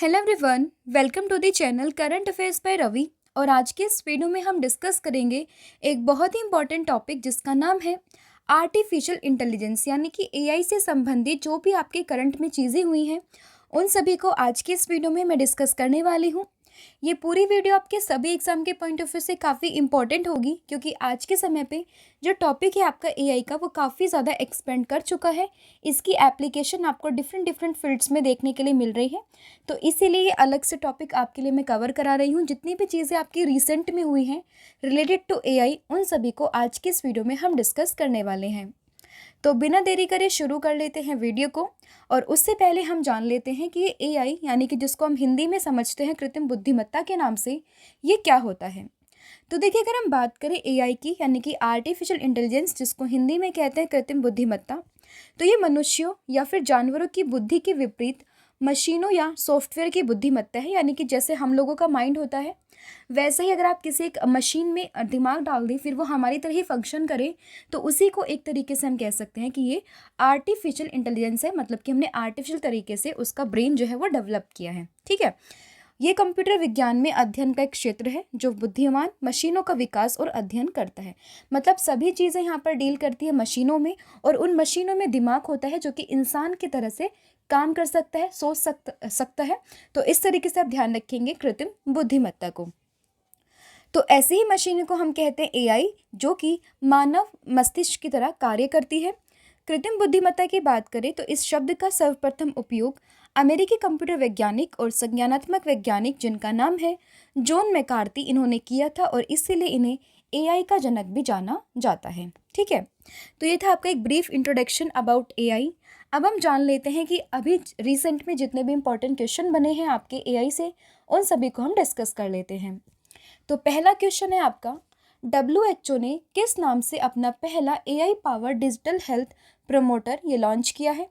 Hello everyone, welcome to the channel current affairs by Ravi. और आज के इस वीडियो में हम डिस्कस करेंगे एक बहुत ही इंपॉर्टेंट टॉपिक जिसका नाम है आर्टिफिशियल इंटेलिजेंस, यानी कि एआई से संबंधित जो भी आपके करंट में चीज़ें हुई हैं उन सभी को आज के इस वीडियो में मैं डिस्कस करने वाली हूँ। ये पूरी वीडियो आपके सभी एग्जाम के पॉइंट ऑफ व्यू से काफ़ी इंपॉर्टेंट होगी, क्योंकि आज के समय पे जो टॉपिक है आपका एआई का वो काफ़ी ज़्यादा एक्सपेंड कर चुका है। इसकी एप्लीकेशन आपको डिफरेंट डिफरेंट फील्ड्स में देखने के लिए मिल रही है, तो इसीलिए ये अलग से टॉपिक आपके लिए मैं कवर करा रही हूँ। जितनी भी चीज़ें आपकी रिसेंट में हुई हैं रिलेटेड टू एआई, उन सभी को आज के इस वीडियो में हम डिस्कस करने वाले हैं। तो बिना देरी करे शुरू कर लेते हैं वीडियो को। और उससे पहले हम जान लेते हैं कि ये एआई, यानी कि जिसको हम हिंदी में समझते हैं कृत्रिम बुद्धिमत्ता के नाम से, ये क्या होता है। तो देखिए, अगर हम बात करें एआई की, यानी कि आर्टिफिशियल इंटेलिजेंस, जिसको हिंदी में कहते हैं कृत्रिम बुद्धिमत्ता, तो ये मनुष्यों या फिर जानवरों की बुद्धि के विपरीत मशीनों या सॉफ्टवेयर की बुद्धिमत्ता है। यानी कि जैसे हम लोगों का माइंड होता है, वैसे ही अगर आप किसी एक मशीन में दिमाग डाल दें, फिर वो हमारी तरह ही फंक्शन करे, तो उसी को एक तरीके से हम कह सकते हैं कि ये आर्टिफिशियल इंटेलिजेंस है। मतलब कि हमने आर्टिफिशियल तरीके से उसका ब्रेन जो है वो डेवलप किया है। ठीक है, ये कंप्यूटर विज्ञान में अध्ययन का एक क्षेत्र है जो बुद्धिमान मशीनों का विकास और अध्ययन करता है। मतलब सभी चीज़ें यहाँ पर डील करती है मशीनों में, और उन मशीनों में दिमाग होता है जो कि इंसान की तरह से काम कर सकता है, सोच सकता है। तो इस तरीके से आप ध्यान रखेंगे कृत्रिम बुद्धिमत्ता को। तो ऐसी ही मशीनों को हम कहते हैं एआई, जो कि मानव मस्तिष्क की तरह कार्य करती है। कृत्रिम बुद्धिमत्ता की बात करें तो इस शब्द का सर्वप्रथम उपयोग अमेरिकी कंप्यूटर वैज्ञानिक और संज्ञानात्मक वैज्ञानिक, जिनका नाम है जॉन मैकार्थी, इन्होंने किया था, और इसीलिए इन्हें एआई का जनक भी जाना जाता है। ठीक है, तो ये था आपका एक ब्रीफ इंट्रोडक्शन अबाउट एआई। अब हम जान लेते हैं कि अभी रिसेंट में जितने भी इंपॉर्टेंट क्वेश्चन बने हैं आपके एआई से, उन सभी को हम डिस्कस कर लेते हैं। तो पहला क्वेश्चन है आपका, WHO ने किस नाम से अपना पहला AI power digital health promoter ये लॉन्च किया है।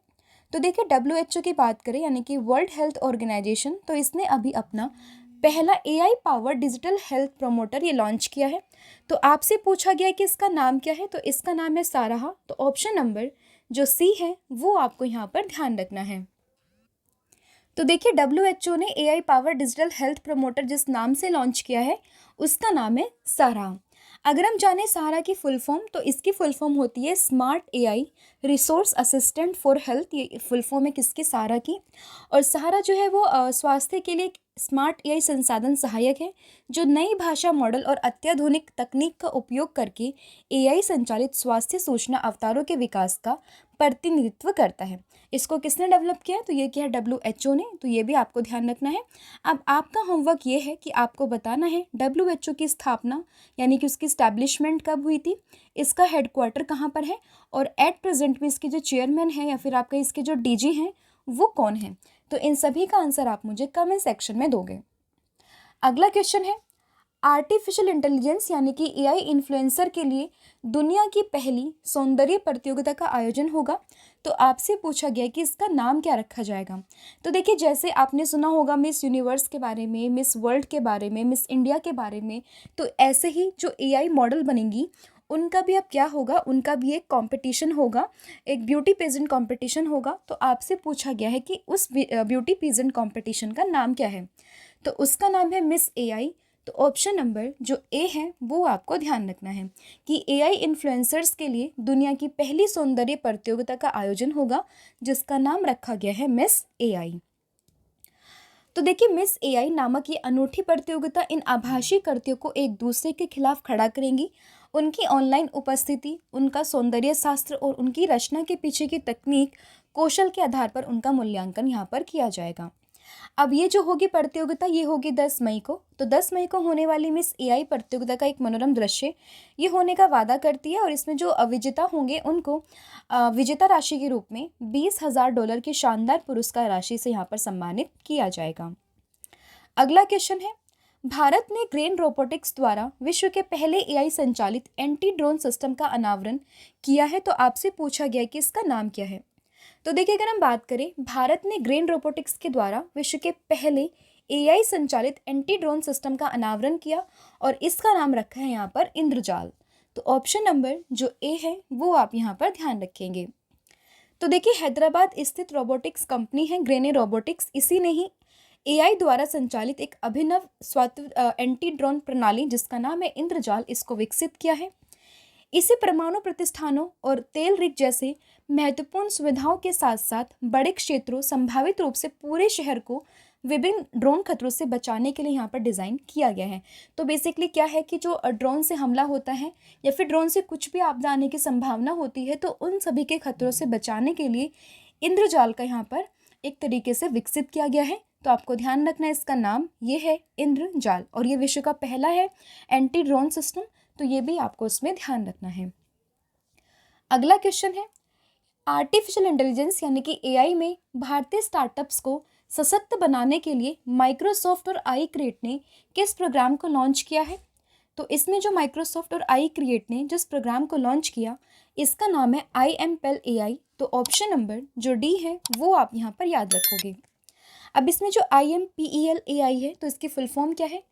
तो देखिए, WHO की बात करें, यानी कि वर्ल्ड हेल्थ ऑर्गेनाइजेशन, तो इसने अभी अपना पहला AI power digital health promoter ये लॉन्च किया है। तो आपसे पूछा गया है कि इसका नाम क्या है, तो इसका नाम है साराहा। तो ऑप्शन नंबर जो सी है वो आपको यहाँ पर ध्यान रखना है। तो देखिए, WHO ने AI power digital health promoter जिस नाम से लॉन्च किया है उसका नाम है सारा। अगर हम जाने सारा की फुल फॉर्म, तो इसकी फुल फॉर्म होती है smart AI resource assistant for health. ये फुल फॉर्म है किसकी? सारा की। और सहारा जो है वो स्वास्थ्य के लिए एक स्मार्ट एआई संसाधन सहायक है, जो नई भाषा मॉडल और अत्याधुनिक तकनीक का उपयोग करके एआई संचालित स्वास्थ्य सूचना अवतारों के विकास का प्रतिनिधित्व करता है। इसको किसने डेवलप किया है? तो ये किया है WHO ने। तो ये भी आपको ध्यान रखना है। अब आपका होमवर्क ये है कि आपको बताना है WHO की स्थापना, यानी कि उसकी स्टैब्लिशमेंट कब हुई थी, इसका हेडक्वार्टर कहाँ पर है, और एट प्रेजेंट में इसके जो चेयरमैन है या फिर आपका इसके जो DG हैं वो कौन है। तो इन सभी का आंसर आप मुझे कमेंट सेक्शन में दोगे। अगला क्वेश्चन है, आर्टिफिशियल इंटेलिजेंस यानी कि एआई इन्फ्लुएंसर के लिए दुनिया की पहली सौंदर्य प्रतियोगिता का आयोजन होगा। तो आपसे पूछा गया कि इसका नाम क्या रखा जाएगा। तो देखिए, जैसे आपने सुना होगा मिस यूनिवर्स के बारे में, मिस वर्ल्ड के बारे में, मिस इंडिया के बारे में, तो ऐसे ही जो एआई मॉडल बनेंगी उनका भी अब क्या होगा, उनका भी एक कंपटीशन होगा, एक ब्यूटी पेजेंट कंपटीशन होगा। तो आपसे पूछा गया है कि उस ब्यूटी पेजेंट कंपटीशन का नाम क्या है। तो उसका नाम है मिस एआई। तो ऑप्शन नंबर जो ए है वो आपको ध्यान रखना है कि एआई इन्फ्लुएंसर्स के लिए दुनिया की पहली सौंदर्य प्रतियोगिता का आयोजन होगा, जिसका नाम रखा गया है मिस एआई। तो देखिए, मिस एआई नामक ये अनूठी प्रतियोगिता इन आभासी कृतियों को एक दूसरे के खिलाफ खड़ा करेंगी। उनकी ऑनलाइन उपस्थिति, उनका सौंदर्य शास्त्र और उनकी रचना के पीछे की तकनीक कौशल के आधार पर उनका मूल्यांकन यहाँ पर किया जाएगा। अब ये जो होगी प्रतियोगिता, ये होगी 10 मई को। तो 10 मई को होने वाली मिस एआई प्रतियोगिता का एक मनोरम दृश्य ये होने का वादा करती है, और इसमें जो विजेता होंगे उनको विजेता राशि के रूप में $20,000 की शानदार पुरस्कार राशि से यहाँ पर सम्मानित किया जाएगा। अगला क्वेश्चन है, भारत ने ग्रेन रोबोटिक्स द्वारा विश्व के पहले एआई संचालित एंटी ड्रोन सिस्टम का अनावरण किया है। तो आपसे पूछा गया कि इसका नाम क्या है। तो देखिए, अगर हम बात करें, भारत ने ग्रेन रोबोटिक्स के द्वारा विश्व के पहले एआई संचालित एंटी ड्रोन सिस्टम का अनावरण किया, और इसका नाम रखा है यहाँ पर इंद्रजाल। तो ऑप्शन नंबर जो ए है वो आप यहाँ पर ध्यान रखेंगे। तो देखिए, हैदराबाद स्थित रोबोटिक्स कंपनी है ग्रेने रोबोटिक्स, इसी ने ही एआई द्वारा संचालित एक अभिनव एंटी ड्रोन प्रणाली जिसका नाम है इंद्रजाल, इसको विकसित किया है। इसे परमाणु प्रतिष्ठानों और तेल रिग जैसे महत्वपूर्ण सुविधाओं के साथ साथ बड़े क्षेत्रों, संभावित रूप से पूरे शहर को विभिन्न ड्रोन खतरों से बचाने के लिए यहाँ पर डिज़ाइन किया गया है। तो बेसिकली क्या है कि जो ड्रोन से हमला होता है या फिर ड्रोन से कुछ भी आपदा आने की संभावना होती है, तो उन सभी के खतरों से बचाने के लिए इंद्रजाल का यहाँ पर एक तरीके से विकसित किया गया है। तो आपको ध्यान रखना है, इसका नाम ये है इंद्रजाल, और ये विश्व का पहला है एंटी ड्रोन सिस्टम, तो ये भी आपको इसमें ध्यान रखना है। अगला क्वेश्चन है, आर्टिफिशियल इंटेलिजेंस यानी कि एआई में भारतीय स्टार्टअप्स को सशक्त बनाने के लिए माइक्रोसॉफ्ट और आई क्रिएट ने किस प्रोग्राम को लॉन्च किया है? तो इसमें जो माइक्रोसॉफ्ट और आई क्रिएट ने जिस प्रोग्राम को लॉन्च किया, इसका नाम है IMPEL AI। तो ऑप्शन नंबर जो डी है वो आप यहाँ पर याद रखोगे। अब इसमें जो IMPEL AI है, तो इसकी फुल फॉर्म क्या है?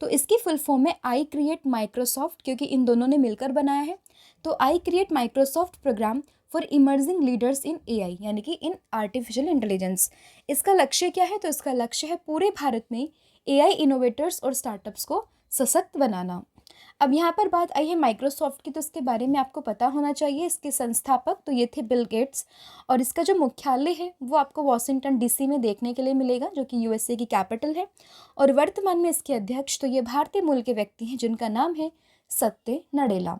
तो इसकी फुल फॉर्म है आई क्रिएट माइक्रोसॉफ्ट, क्योंकि इन दोनों ने मिलकर बनाया है। तो I create Microsoft program for emerging leaders in AI यानी कि इन आर्टिफिशियल इंटेलिजेंस। इसका लक्ष्य क्या है? तो इसका लक्ष्य है पूरे भारत में एआई इनोवेटर्स और स्टार्टअप्स को सशक्त बनाना। अब यहाँ पर बात आई है माइक्रोसॉफ्ट की, तो इसके बारे में आपको पता होना चाहिए। इसके संस्थापक तो ये थे बिल गेट्स, और इसका जो मुख्यालय है वो आपको वॉशिंगटन DC में देखने के लिए मिलेगा, जो कि USA की कैपिटल है। और वर्तमान में इसके अध्यक्ष तो ये भारतीय मूल के व्यक्ति हैं जिनका नाम है सत्य नडेला।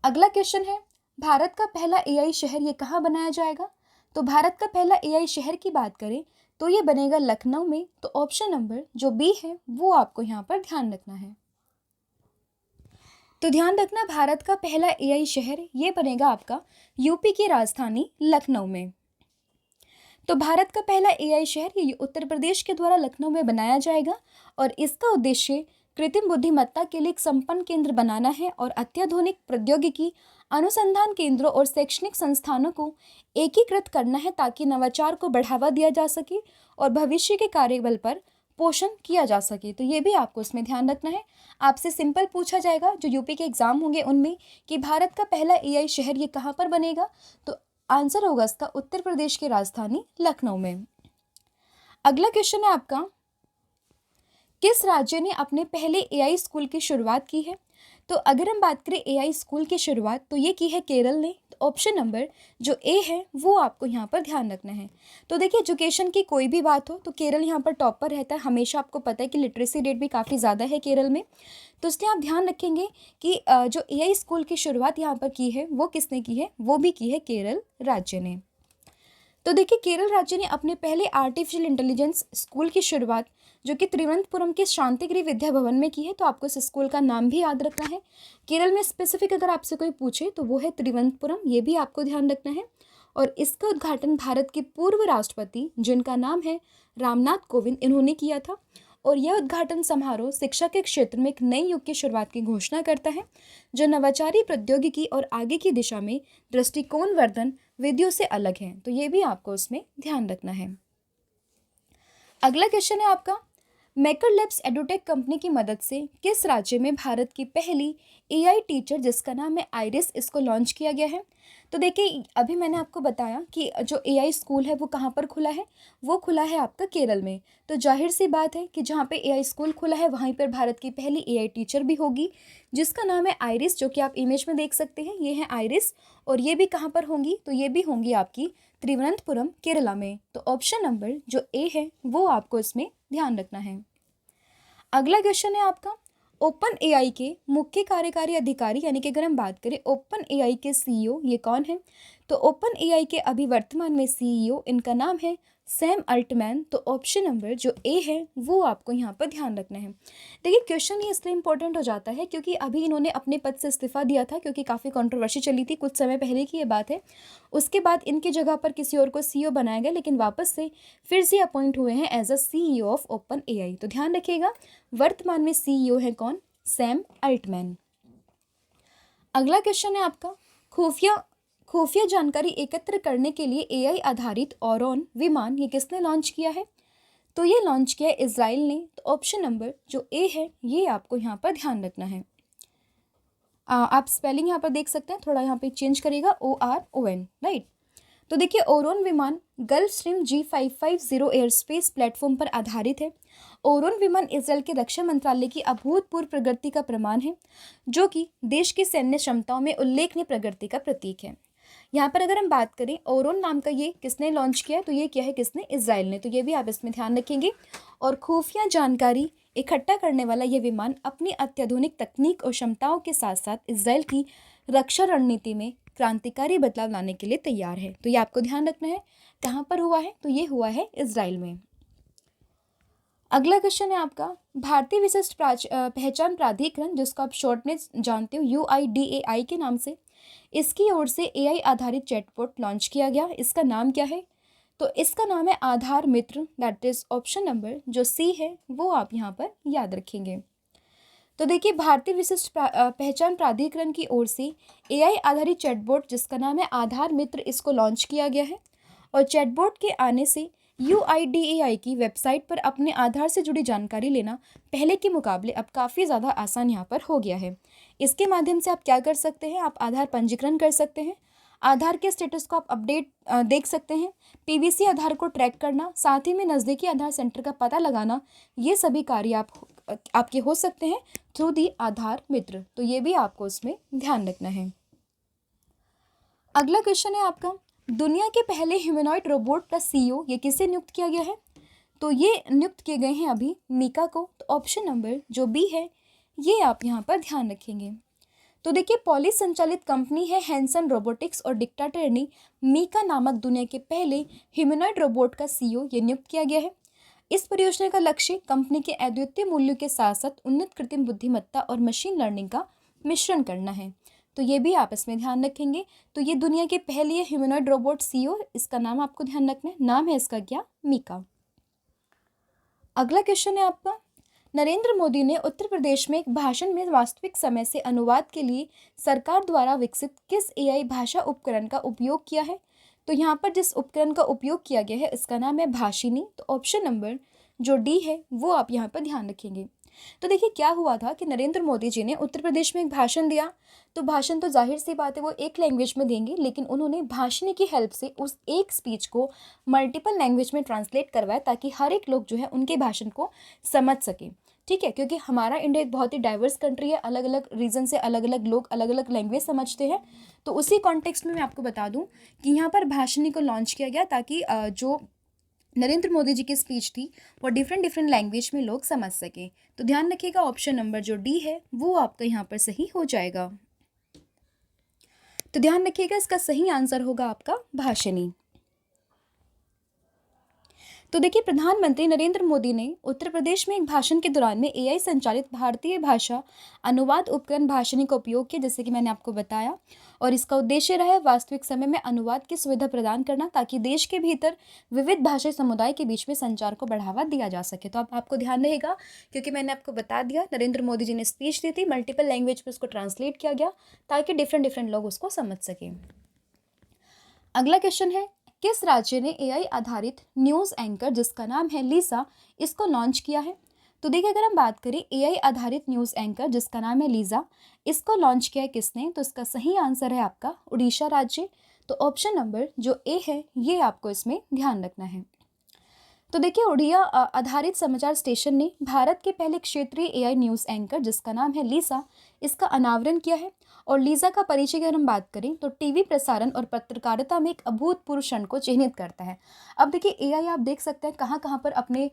अगला क्वेश्चन है, भारत का पहला एआई शहर ये कहाँ बनाया जाएगा? तो भारत का पहला एआई शहर की बात करें तो ये बनेगा लखनऊ में। तो ऑप्शन नंबर जो बी है वो आपको यहाँ पर ध्यान रखना है। तो ध्यान रखना, भारत का पहला एआई शहर ये बनेगा आपका यूपी की राजधानी लखनऊ में। तो भारत का पहला एआई शहर ये उत्तर प्रदेश के द्वारा लखनऊ में बनाया जाएगा, और इसका उद्देश्य कृत्रिम बुद्धिमत्ता के लिए एक संपन्न केंद्र बनाना है और अत्याधुनिक प्रौद्योगिकी अनुसंधान केंद्रों और शैक्षणिक संस्थानों को एकीकृत करना है, ताकि नवाचार को बढ़ावा दिया जा सके और भविष्य के कार्यबल पर पोषण किया जा सके। तो ये भी आपको इसमें ध्यान रखना है। आपसे सिंपल पूछा जाएगा जो यूपी के एग्जाम होंगे उनमें कि भारत का पहला एआई शहर ये कहाँ पर बनेगा, तो आंसर होगा इसका उत्तर प्रदेश की राजधानी लखनऊ में। अगला क्वेश्चन है आपका, किस राज्य ने अपने पहले एआई स्कूल की शुरुआत की है? तो अगर हम बात करें एआई स्कूल की शुरुआत तो ये की है केरल ने। तो ऑप्शन नंबर जो ए है वो आपको यहाँ पर ध्यान रखना है। तो देखिए, एजुकेशन की कोई भी बात हो तो केरल यहाँ पर टॉप पर रहता है हमेशा। आपको पता है कि लिटरेसी रेट भी काफ़ी ज़्यादा है केरल में, तो इसलिए आप ध्यान रखेंगे कि जो एआई स्कूल की शुरुआत यहाँ पर की है वो किसने की है, वो भी की है केरल राज्य ने। तो देखिए, केरल राज्य ने अपने पहले आर्टिफिशियल इंटेलिजेंस स्कूल की शुरुआत जो कि त्रिवेंद्रपुरम के शांतिगिरी विद्या भवन में की है। तो आपको इस स्कूल का नाम भी याद रखना है। केरल में स्पेसिफिक अगर आपसे कोई पूछे तो वो है त्रिवेंद्रपुरम, ये भी आपको ध्यान रखना है। और इसका उद्घाटन भारत के पूर्व राष्ट्रपति जिनका नाम है रामनाथ कोविंद, इन्होंने किया था। और यह उद्घाटन समारोह शिक्षा के क्षेत्र में एक नए युग की शुरुआत की घोषणा करता है, जो नवाचारी प्रौद्योगिकी और आगे की दिशा में दृष्टिकोण वर्धन विधियों से अलग है। तो ये भी आपको उसमें ध्यान रखना है। अगला क्वेश्चन है आपका, मेकर लैब्स एडुटेक कंपनी की मदद से किस राज्य में भारत की पहली एआई टीचर जिसका नाम है आइरिस, इसको लॉन्च किया गया है? तो देखिए, अभी मैंने आपको बताया कि जो एआई स्कूल है वो कहाँ पर खुला है, वो खुला है आपका केरल में। तो जाहिर सी बात है कि जहाँ पे एआई स्कूल खुला है वहीं पर भारत की पहली एआई टीचर भी होगी जिसका नाम है आइरिस, जो कि आप इमेज में देख सकते हैं, ये है आइरिस। और ये भी कहाँ पर होंगी, तो ये भी होंगी आपकी त्रिवनंतपुरम केरला में। तो ऑप्शन नंबर जो ए है वो आपको इसमें ध्यान रखना है। अगला क्वेश्चन है आपका, ओपन एआई के मुख्य कार्यकारी अधिकारी यानी कि अगर हम बात करें ओपन एआई के सीईओ ये कौन है? तो ओपन एआई के अभी वर्तमान में सीईओ इनका नाम है सैम अल्टमैन। तो ऑप्शन नंबर जो ए है वो आपको यहाँ पर ध्यान रखना है। देखिए, क्वेश्चन ये इसलिए इंपॉर्टेंट हो जाता है क्योंकि अभी इन्होंने अपने पद से इस्तीफा दिया था, क्योंकि काफ़ी कंट्रोवर्सी चली थी, कुछ समय पहले की ये बात है। उसके बाद इनकी जगह पर किसी और को सीईओ बनाया गया, लेकिन वापस से फिर से अपॉइंट हुए हैं as a CEO of open AI. तो ध्यान रखिएगा, वर्तमान में सीईओ है कौन? Sam Altman. अगला क्वेश्चन है आपका, खुफिया जानकारी एकत्र करने के लिए एआई आधारित ऑरॉन विमान ये किसने लॉन्च किया है? तो ये लॉन्च किया है इजराइल ने। तो ऑप्शन नंबर जो ए है ये आपको यहाँ पर ध्यान रखना है। आप स्पेलिंग यहाँ पर देख सकते हैं, थोड़ा यहाँ पे चेंज करेगा, ORON, राइट। तो देखिए ओरोन विमान gulf stream G550 aerospace platform पर आधारित है। ओरोन विमान इसराइल के रक्षा मंत्रालय की अभूतपूर्व प्रगति का प्रमाण है, जो कि देश की सैन्य क्षमताओं में उल्लेखनीय प्रगति का प्रतीक है। यहाँ पर अगर हम बात करें ओरोन नाम का ये किसने लॉन्च किया है, तो ये क्या है, किसने, इजराइल ने। तो ये भी आप इसमें ध्यान रखेंगे। और खुफिया जानकारी इकट्ठा करने वाला ये विमान अपनी अत्याधुनिक तकनीक और क्षमताओं के साथ साथ इजराइल की रक्षा रणनीति में क्रांतिकारी बदलाव लाने के लिए तैयार है। तो ये आपको ध्यान रखना है। कहाँ पर हुआ है, तो ये हुआ है इजराइल में। अगला क्वेश्चन है आपका, भारतीय विशिष्ट पहचान प्राधिकरण, जिसको आप शॉर्ट में जानते हो UIDAI के नाम से, इसकी ओर से AI आधारित चैटबॉट लॉन्च किया गया। इसका नाम क्या है, तो इसका नाम है आधार मित्र। दैट इज ऑप्शन नंबर जो C है वो आप यहाँ पर याद रखेंगे। तो देखिए भारतीय विशिष्ट पहचान प्राधिकरण की ओर से AI आधारित चैटबॉट जिसका नाम है आधार मित्र, इसको लॉन्च किया गया है। और चैटबॉट के आने से UIDAI की वेबसाइट पर अपने आधार से जुड़ी जानकारी लेना पहले के मुकाबले अब काफ़ी ज़्यादा आसान यहाँ पर हो गया है। इसके माध्यम से आप क्या कर सकते हैं, आप आधार पंजीकरण कर सकते हैं, आधार के स्टेटस को आप अपडेट देख सकते हैं, PVC आधार को ट्रैक करना, साथ ही में नज़दीकी आधार सेंटर का पता लगाना, ये सभी कार्य आपके हो सकते हैं थ्रू दी आधार मित्र। तो ये भी आपको उसमें ध्यान रखना है। अगला क्वेश्चन है आपका, दुनिया के पहले ह्यूमनॉइड रोबोट का CEO ये किसे नियुक्त किया गया है, तो ये नियुक्त किए गए हैं अभी मीका को। तो ऑप्शन नंबर जो B है ये आप यहाँ पर ध्यान रखेंगे। तो देखिए पॉलिस संचालित कंपनी है हैंसन रोबोटिक्स और डिक्टाटर ने मीका नामक दुनिया के पहले ह्यूमनॉइड रोबोट का CEO ये नियुक्त किया गया है। इस परियोजना का लक्ष्य कंपनी के अद्वितीय मूल्यों के साथ साथ उन्नत कृत्रिम बुद्धिमत्ता और मशीन लर्निंग का मिश्रण करना है। तो ये भी आप इसमें ध्यान रखेंगे। तो ये दुनिया के पहले ह्यूमनॉइड रोबोट CEO, इसका नाम आपको ध्यान रखना है, नाम है इसका क्या, मीका। अगला क्वेश्चन है आपका, नरेंद्र मोदी ने उत्तर प्रदेश में एक भाषण में वास्तविक समय से अनुवाद के लिए सरकार द्वारा विकसित किस AI भाषा उपकरण का उपयोग किया है, तो यहाँ पर जिस उपकरण का उपयोग किया गया है इसका नाम है भाषिनी। तो ऑप्शन नंबर जो D है वो आप यहाँ पर ध्यान रखेंगे। तो देखिए क्या हुआ था कि नरेंद्र मोदी जी ने उत्तर प्रदेश में एक भाषण दिया। तो भाषण तो जाहिर सी बात है वो एक लैंग्वेज में देंगे, लेकिन उन्होंने भाषिनी की हेल्प से उस एक स्पीच को मल्टीपल लैंग्वेज में ट्रांसलेट करवाया ताकि हर एक लोग जो है उनके भाषण को समझ सके। ठीक है, क्योंकि हमारा इंडिया एक बहुत ही डाइवर्स कंट्री है, अलग अलग रीजन से अलग अलग लोग अलग अलग लैंग्वेज समझते हैं। तो उसी कॉन्टेक्स्ट में मैं आपको बता दूं कि यहाँ पर भाषिनी को लॉन्च किया गया ताकि जो नरेंद्र मोदी जी की स्पीच थी वो डिफरेंट लैंग्वेज में लोग समझ सकें। तो ध्यान रखिएगा ऑप्शन नंबर जो D है वो आपका यहाँ पर सही हो जाएगा। तो ध्यान रखिएगा इसका सही आंसर होगा आपका भाषिनी। तो देखिए प्रधानमंत्री नरेंद्र मोदी ने उत्तर प्रदेश में एक भाषण के दौरान में AI संचालित भारतीय भाषा अनुवाद उपकरण भाषिनी का उपयोग किया, जैसे कि मैंने आपको बताया। और इसका उद्देश्य रहा है वास्तविक समय में अनुवाद की सुविधा प्रदान करना ताकि देश के भीतर विविध भाषाई समुदाय के बीच में संचार को बढ़ावा दिया जा सके। तो आपको ध्यान रहेगा क्योंकि मैंने आपको बता दिया नरेंद्र मोदी जी ने स्पीच दी थी, मल्टीपल लैंग्वेज में उसको ट्रांसलेट किया गया ताकि डिफरेंट लोग उसको समझ सकें। अगला क्वेश्चन है, किस राज्य ने AI आधारित न्यूज़ एंकर जिसका नाम है लीसा इसको लॉन्च किया है। तो देखिए अगर हम बात करें AI आधारित न्यूज़ एंकर जिसका नाम है लीसा, इसको लॉन्च किया है किसने, तो इसका सही आंसर है आपका उड़ीसा राज्य। तो ऑप्शन नंबर जो A है ये आपको इसमें ध्यान रखना है। तो देखिए उड़िया आधारित समाचार स्टेशन ने भारत के पहले क्षेत्रीय AI न्यूज़ एंकर जिसका नाम है लीसा इसका अनावरण किया है। और लीसा का परिचय अगर हम बात करें तो टीवी प्रसारण और पत्रकारिता में एक अभूतपूर्व क्षण को चिन्हित करता है। अब देखिए AI आप देख सकते हैं कहाँ कहाँ पर अपने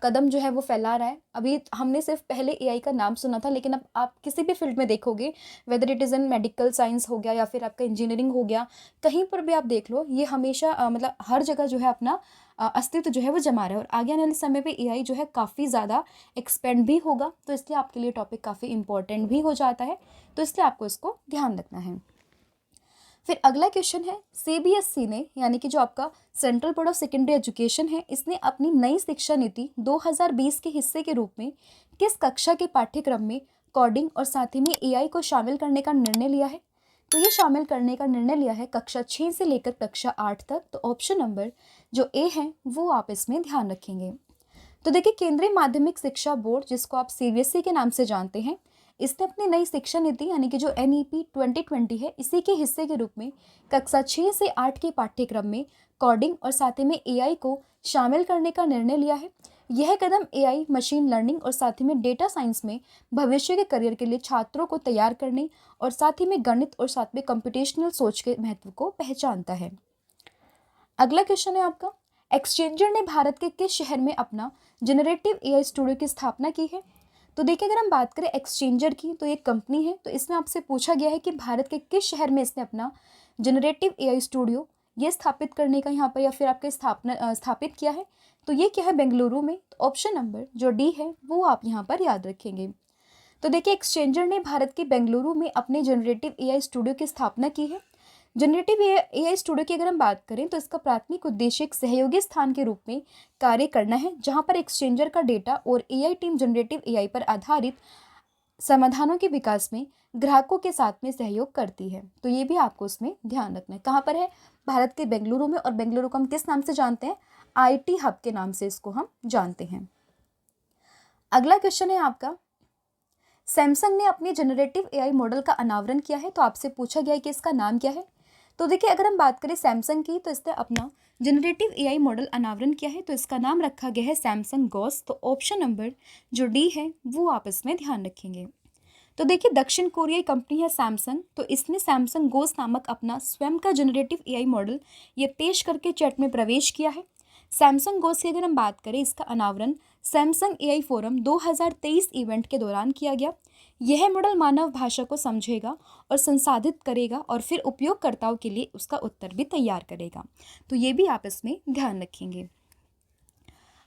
कदम जो है वो फैला रहा है। अभी हमने सिर्फ पहले AI का नाम सुना था, लेकिन अब आप किसी भी फील्ड में देखोगे, whether it is in medical science हो गया या फिर आपका इंजीनियरिंग हो गया, कहीं पर भी आप देख लो, ये हमेशा मतलब हर जगह जो है अपना अस्तित्व जो है वो जमा रहा है। और आगे आने वाले समय पे AI जो है काफ़ी ज़्यादा एक्सपेंड भी होगा, तो इसलिए आपके लिए टॉपिक काफ़ी इंपॉर्टेंट भी हो जाता है। तो इसलिए आपको इसको ध्यान रखना है। फिर अगला क्वेश्चन है, CBSE ने यानी कि जो आपका central board of secondary education है, इसने अपनी नई शिक्षा नीति 2020 के हिस्से के रूप में किस कक्षा के पाठ्यक्रम में कोडिंग और साथ ही में AI को शामिल करने का निर्णय लिया है। तो ये शामिल करने का निर्णय लिया है कक्षा 6 से लेकर कक्षा 8 तक। तो ऑप्शन नंबर जो A है वो आप इसमें ध्यान रखेंगे। तो देखिए केंद्रीय माध्यमिक शिक्षा बोर्ड जिसको आप CBSE के नाम से जानते हैं, इसने अपनी नई शिक्षा नीति यानी कि जो NEP 2020 है, इसी के हिस्से के रूप में कक्षा 6 से 8 के पाठ्यक्रम में कोडिंग और साथ ही में AI को शामिल करने का निर्णय लिया है। यह कदम AI, मशीन लर्निंग और साथ ही में डेटा साइंस में भविष्य के करियर के लिए छात्रों को तैयार करने और साथ ही में गणित और साथ में कंप्यूटेशनल सोच के महत्व को पहचानता है। अगला क्वेश्चन है आपका, एक्सचेंजर ने भारत के किस शहर में अपना जनरेटिव AI स्टूडियो की स्थापना की है? तो देखिए, अगर हम बात करें एक्सचेंजर की, तो एक कंपनी है। तो इसमें आपसे पूछा गया है कि भारत के किस शहर में इसने अपना जनरेटिव AI स्टूडियो ये स्थापित करने का यहाँ पर या फिर आपके स्थापित किया है। तो ये क्या है? बेंगलुरु में। तो ऑप्शन नंबर जो डी है वो आप यहाँ पर याद रखेंगे। तो देखिए, एक्सचेंजर ने भारत के बेंगलुरु में अपने जनरेटिव AI स्टूडियो की स्थापना की है। जनरेटिव AI स्टूडियो की अगर हम बात करें तो इसका प्राथमिक उद्देश्य एक सहयोगी स्थान के रूप में कार्य करना है, जहां पर एक्सचेंजर का डेटा और AI टीम जनरेटिव AI पर आधारित समाधानों के विकास में ग्राहकों के साथ में सहयोग करती है। तो ये भी आपको उसमें ध्यान रखना है। कहाँ पर है? भारत के बेंगलुरु में। और बेंगलुरु को हम किस नाम से जानते हैं? IT हब के नाम से इसको हम जानते हैं। अगला क्वेश्चन है आपका, सैमसंग ने अपने जनरेटिव AI मॉडल का अनावरण किया है। तो आपसे पूछा गया है कि इसका नाम क्या है। तो देखिए, अगर हम बात करें सैमसंग की, तो इसने अपना जनरेटिव AI मॉडल अनावरण किया है। तो इसका नाम रखा गया है सैमसंग गॉस। तो ऑप्शन नंबर जो डी है वो आप इसमें ध्यान रखेंगे। तो देखिए, दक्षिण कोरियाई कंपनी है सैमसंग। तो इसने सैमसंग गोस नामक अपना स्वयं का जनरेटिव AI मॉडल ये पेश करके चैट में प्रवेश किया है। सैमसंग गोस की अगर हम बात करें, इसका अनावरण सैमसंग AI फोरम 2023 इवेंट के दौरान किया गया। यह मॉडल मानव भाषा को समझेगा और संसाधित करेगा और फिर उपयोगकर्ताओं के लिए उसका उत्तर भी तैयार करेगा। तो ये भी आप इसमें ध्यान रखेंगे।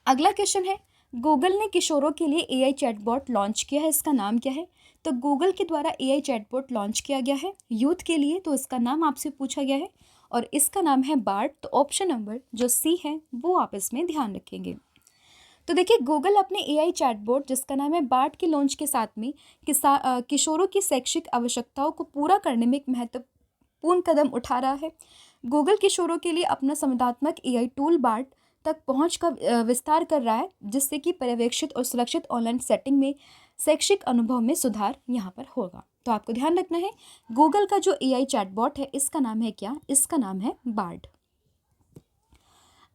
अगला क्वेश्चन है, गूगल ने किशोरों के लिए AI चैटबॉट लॉन्च किया है। इसका नाम क्या है? तो गूगल के द्वारा AI चैटबॉट लॉन्च किया गया है यूथ के लिए। तो इसका नाम आपसे पूछा गया है और इसका नाम है बार्ड। तो ऑप्शन नंबर जो सी है वो आप इसमें ध्यान रखेंगे। तो देखिए, गूगल अपने AI चैटबॉट जिसका नाम है बार्ड के लॉन्च के साथ में किशोरों की शैक्षिक आवश्यकताओं को पूरा करने में एक महत्वपूर्ण कदम उठा रहा है। गूगल किशोरों के लिए अपना संवादात्मक AI टूल बार्ड तक पहुंच का विस्तार कर रहा है, जिससे कि पर्यवेक्षित और सुरक्षित ऑनलाइन सेटिंग में शैक्षिक अनुभव में सुधार यहाँ पर होगा। तो आपको ध्यान रखना है, गूगल का जो AI चैटबॉट है इसका नाम है क्या? इसका नाम है बार्ड।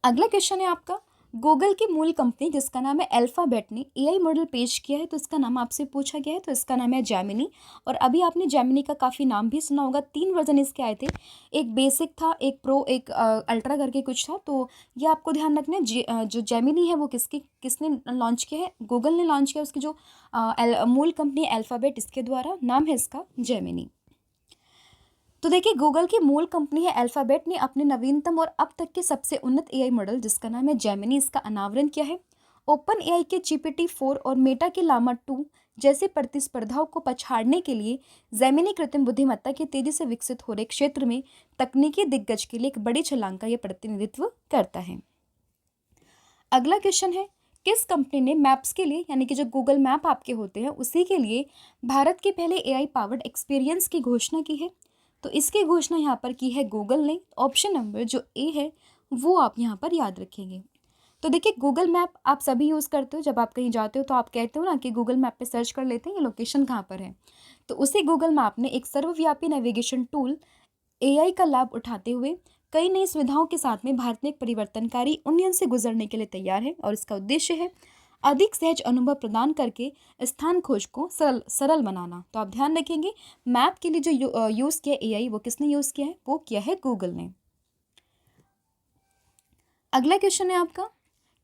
अगला क्वेश्चन है आपका, गूगल की मूल कंपनी जिसका नाम है अल्फाबेट ने AI मॉडल पेश किया है। तो इसका नाम आपसे पूछा गया है। तो इसका नाम है जेमिनी। और अभी आपने जेमिनी का काफ़ी नाम भी सुना होगा। 3 वर्जन इसके आए थे, एक बेसिक था, एक प्रो, एक अल्ट्रा करके कुछ था। तो ये आपको ध्यान रखना है। जो जेमिनी है वो किसने लॉन्च किया है? गूगल ने लॉन्च किया। उसकी जो मूल कंपनी अल्फाबेट, इसके द्वारा नाम है इसका जेमिनी। तो देखिए, गूगल की मूल कंपनी है अल्फाबेट ने अपने नवीनतम और अब तक के सबसे उन्नत AI मॉडल जिसका नाम है जेमिनी, इसका अनावरण किया है। ओपन AI के GPT-4 और मेटा के लामा 2 जैसे प्रतिस्पर्धाओं को पछाड़ने के लिए जेमिनी कृत्रिम बुद्धिमत्ता के तेजी से विकसित हो रहे क्षेत्र में तकनीकी दिग्गज के लिए एक बड़ी छलांग का यह प्रतिनिधित्व करता है। अगला क्वेश्चन है, किस कंपनी ने मैप्स के लिए यानी कि जो गूगल मैप आपके होते हैं उसी के लिए भारत के पहले AI पावर्ड एक्सपीरियंस की घोषणा की है? तो इसकी घोषणा यहाँ पर की है गूगल ने। ऑप्शन नंबर जो ए है वो आप यहाँ पर याद रखेंगे। तो देखिए, गूगल मैप आप सभी यूज़ करते हो। जब आप कहीं जाते हो तो आप कहते हो ना कि गूगल मैप पे सर्च कर लेते हैं ये लोकेशन कहाँ पर है। तो उसी गूगल मैप ने एक सर्वव्यापी नेविगेशन टूल AI का लाभ उठाते हुए कई नई सुविधाओं के साथ में भारत में एक परिवर्तनकारी उन्नयन से गुजरने के लिए तैयार है। और इसका उद्देश्य है अधिक सहज अनुभव प्रदान करके स्थान खोज को सरल बनाना। तो आप ध्यान रखेंगे, मैप के लिए जो यूज़ किया AI वो किसने यूज़ किया है? वो किया है गूगल ने। अगला क्वेश्चन है आपका,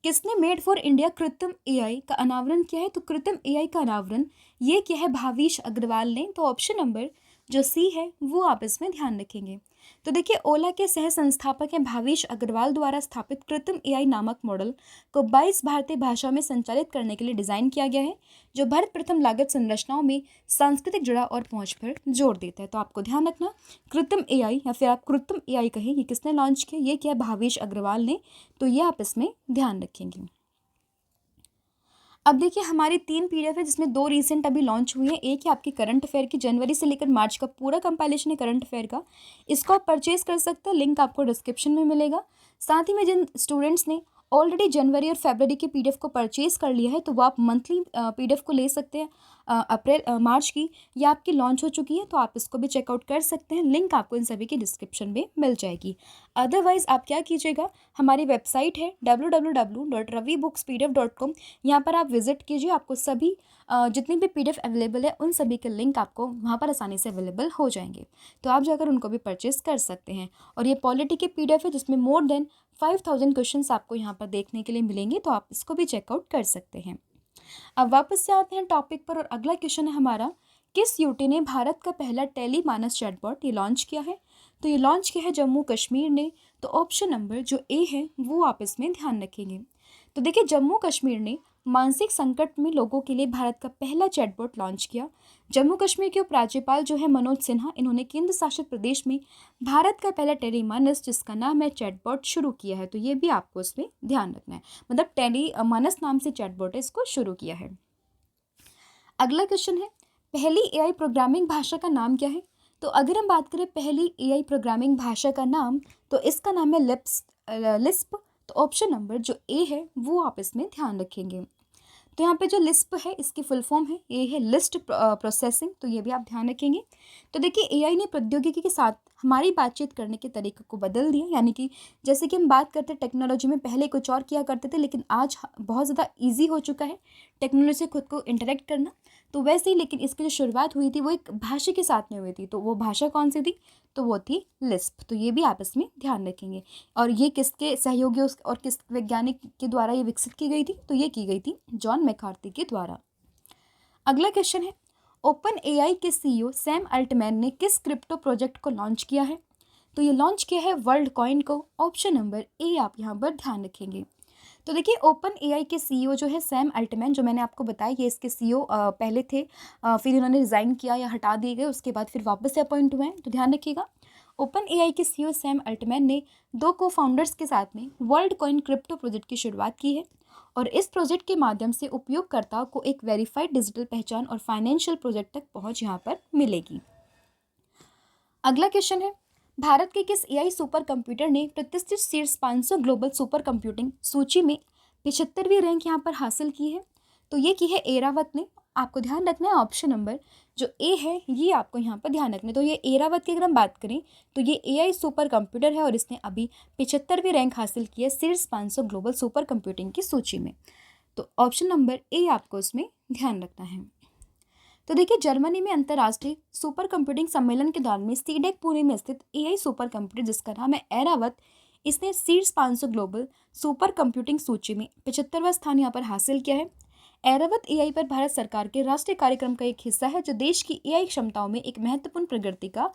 किसने मेड फॉर इंडिया कृत्रिम AI का अनावरण किया है? तो कृत्रिम AI का अनावरण ये किया है भावेश अग्रवाल ने। तो ऑप्शन नंबर जो सी है वो आप इसमें ध्यान रखेंगे। तो देखिए, ओला के सह संस्थापक हैं भावेश अग्रवाल द्वारा स्थापित कृत्रिम AI नामक मॉडल को 22 भारतीय भाषा में संचालित करने के लिए डिज़ाइन किया गया है, जो भारत प्रथम लागत संरचनाओं में सांस्कृतिक जुड़ाव और पहुंच पर जोर देता है। तो आपको ध्यान रखना, कृत्रिम AI या फिर आप कृत्रिम AI कहें, ये किसने लॉन्च किया? ये किया भावेश अग्रवाल ने। तो ये आप इसमें ध्यान रखेंगे। अब देखिए, हमारी 3 PDF है जिसमें 2 रिसेंट अभी लॉन्च हुई है। एक है आपकी करंट अफेयर की, जनवरी से लेकर मार्च का पूरा कंपाइलेशन है करंट अफेयर का। इसको आप परचेज कर सकते हैं, लिंक आपको डिस्क्रिप्शन में मिलेगा। साथ ही में जिन स्टूडेंट्स ने ऑलरेडी जनवरी और फरवरी के पीडीएफ को परचेज कर लिया है तो वो आप मंथली पीडीएफ को ले सकते हैं मार्च की, या आपकी लॉन्च हो चुकी है तो आप इसको भी चेकआउट कर सकते हैं। लिंक आपको इन सभी के डिस्क्रिप्शन में मिल जाएगी। अदरवाइज़ आप क्या कीजिएगा, हमारी वेबसाइट है www.ravibookspdf.com, यहाँ पर आप विजिट कीजिए। आपको सभी जितनी भी पीडीएफ अवेलेबल है उन सभी के लिंक आपको वहाँ पर आसानी से अवेलेबल हो जाएंगे, तो आप जाकर उनको भी परचेज कर सकते हैं। और ये पॉलिटी की पीडीएफ है जिसमें मोर देन 5000 क्वेश्चंस आपको यहाँ पर देखने के लिए मिलेंगे, तो आप इसको भी चेकआउट कर सकते हैं। अब वापस से आते हैं टॉपिक पर, और अगला क्वेश्चन है हमारा, किस यूटी ने भारत का पहला टेली मानस चैटबॉट ये लॉन्च किया है? तो ये लॉन्च किया है जम्मू कश्मीर ने। तो ऑप्शन नंबर जो ए है वो आप इसमें ध्यान रखेंगे। तो देखिए, जम्मू कश्मीर ने मानसिक संकट में लोगों के लिए भारत का पहला चैटबॉट लॉन्च किया। जम्मू कश्मीर के उपराज्यपाल जो है मनोज सिन्हा, इन्होंने केंद्र शासित प्रदेश में भारत का पहला टेली मानस जिसका नाम है चैटबॉट शुरू किया है। तो ये भी आपको इसमें ध्यान रखना है, मतलब टेली मानस नाम से चैटबॉट है, इसको शुरू किया है। अगला क्वेश्चन है, पहली एआई प्रोग्रामिंग भाषा का नाम क्या है? तो अगर हम बात करें पहली एआई प्रोग्रामिंग भाषा का नाम, तो इसका नाम है लिस्प। तो ऑप्शन नंबर जो ए है वो आप इसमें ध्यान रखेंगे। तो यहाँ पे जो लिस्प है इसकी फुल फॉर्म है, ये है लिस्ट प्रोसेसिंग, तो ये भी आप ध्यान रखेंगे। तो देखिए, एआई ने प्रौद्योगिकी के साथ हमारी बातचीत करने के तरीके को बदल दिया, यानी कि जैसे कि हम बात करते हैं टेक्नोलॉजी में, पहले कुछ और किया करते थे लेकिन आज बहुत ज़्यादा ईजी हो चुका है टेक्नोलॉजी से खुद को इंटरेक्ट करना। तो वैसे ही, लेकिन इसकी जो शुरुआत हुई थी वो एक भाषा के साथ में हुई थी। तो वो भाषा कौन सी थी? तो वो थी लिस्प। तो ये भी आप इसमें ध्यान रखेंगे। और ये किसके सहयोगी और किस वैज्ञानिक के द्वारा ये विकसित की गई थी? तो ये की गई थी जॉन मैकार्थी के द्वारा। अगला क्वेश्चन है, ओपन एआई के सीईओ सैम अल्टमैन ने किस क्रिप्टो प्रोजेक्ट को लॉन्च किया है? तो ये लॉन्च किया है वर्ल्ड कॉइन को। ऑप्शन नंबर ए आप यहाँ पर ध्यान रखेंगे। तो देखिए, ओपन एआई के सीईओ जो है सैम अल्टमैन, जो मैंने आपको बताया, ये इसके सीईओ पहले थे, फिर इन्होंने रिज़ाइन किया या हटा दिए गए, उसके बाद फिर वापस से अपॉइंट हुए हैं, तो ध्यान रखिएगा। ओपन एआई के सीईओ सैम अल्टमैन ने 2 को फाउंडर्स के साथ में वर्ल्ड कॉइन क्रिप्टो प्रोजेक्ट की शुरुआत की है, और इस प्रोजेक्ट के माध्यम से उपयोगकर्ताओं को एक वेरीफाइड डिजिटल पहचान और फाइनेंशियल प्रोजेक्ट तक पहुँच यहाँ पर मिलेगी। अगला क्वेश्चन है, भारत के किस एआई सुपर कंप्यूटर ने प्रतिष्ठित शीर्ष 500 ग्लोबल सुपर कंप्यूटिंग सूची में 75वीं रैंक यहाँ पर हासिल की है? तो ये की है एरावत ने। आपको ध्यान रखना है ऑप्शन नंबर जो ए है ये आपको यहाँ पर ध्यान रखना है। तो ये एरावत की अगर हम बात करें तो ये एआई सुपर कंप्यूटर है और इसने अभी 75वीं रैंक हासिल की है शीर्ष 500 ग्लोबल सुपर कंप्यूटिंग की सूची में। तो ऑप्शन नंबर ए आपको इसमें ध्यान रखना है। तो देखिए, जर्मनी में अंतर्राष्ट्रीय सुपर कंप्यूटिंग सम्मेलन के दौरान में सीडेक पुणे में स्थित एआई सुपर कंप्यूटर जिसका नाम है एरावत, इसने शीर्ष 500 ग्लोबल सुपर कंप्यूटिंग सूची में 75वां स्थान यहाँ पर हासिल किया है। एरावत एआई पर भारत सरकार के राष्ट्रीय कार्यक्रम का एक हिस्सा है जो देश की एआई क्षमताओं में एक महत्वपूर्ण प्रगति का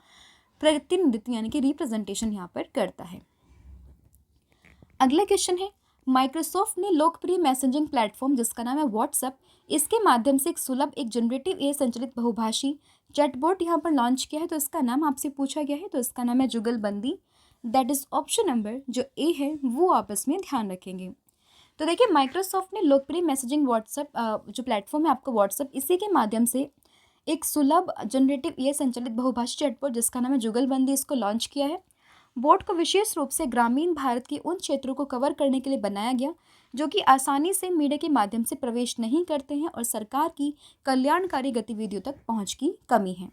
प्रतिनिधित्व यानी कि रिप्रेजेंटेशन यहाँ पर करता है। अगला क्वेश्चन है, माइक्रोसॉफ्ट ने लोकप्रिय मैसेजिंग प्लेटफॉर्म जिसका नाम है व्हाट्सएप, इसके माध्यम से एक सुलभ एक जनरेटिव एआई संचालित बहुभाषी चैटबॉट यहाँ पर लॉन्च किया है। तो इसका नाम आपसे पूछा गया है, तो इसका नाम है जुगलबंदी। दैट इज ऑप्शन नंबर जो ए है वो आप इसमें ध्यान रखेंगे। तो देखिए, माइक्रोसॉफ्ट ने लोकप्रिय मैसेजिंग व्हाट्सएप जो प्लेटफॉर्म है आपको व्हाट्सएप, इसी के माध्यम से एक सुलभ जनरेटिव एआई संचालित बहुभाषी चैटबॉट जिसका नाम है जुगलबंदी, इसको लॉन्च किया है। बोर्ड को विशेष रूप से ग्रामीण भारत के उन क्षेत्रों को कवर करने के लिए बनाया गया जो कि आसानी से मीडिया के माध्यम से प्रवेश नहीं करते हैं और सरकार की कल्याणकारी गतिविधियों तक पहुंच की कमी है।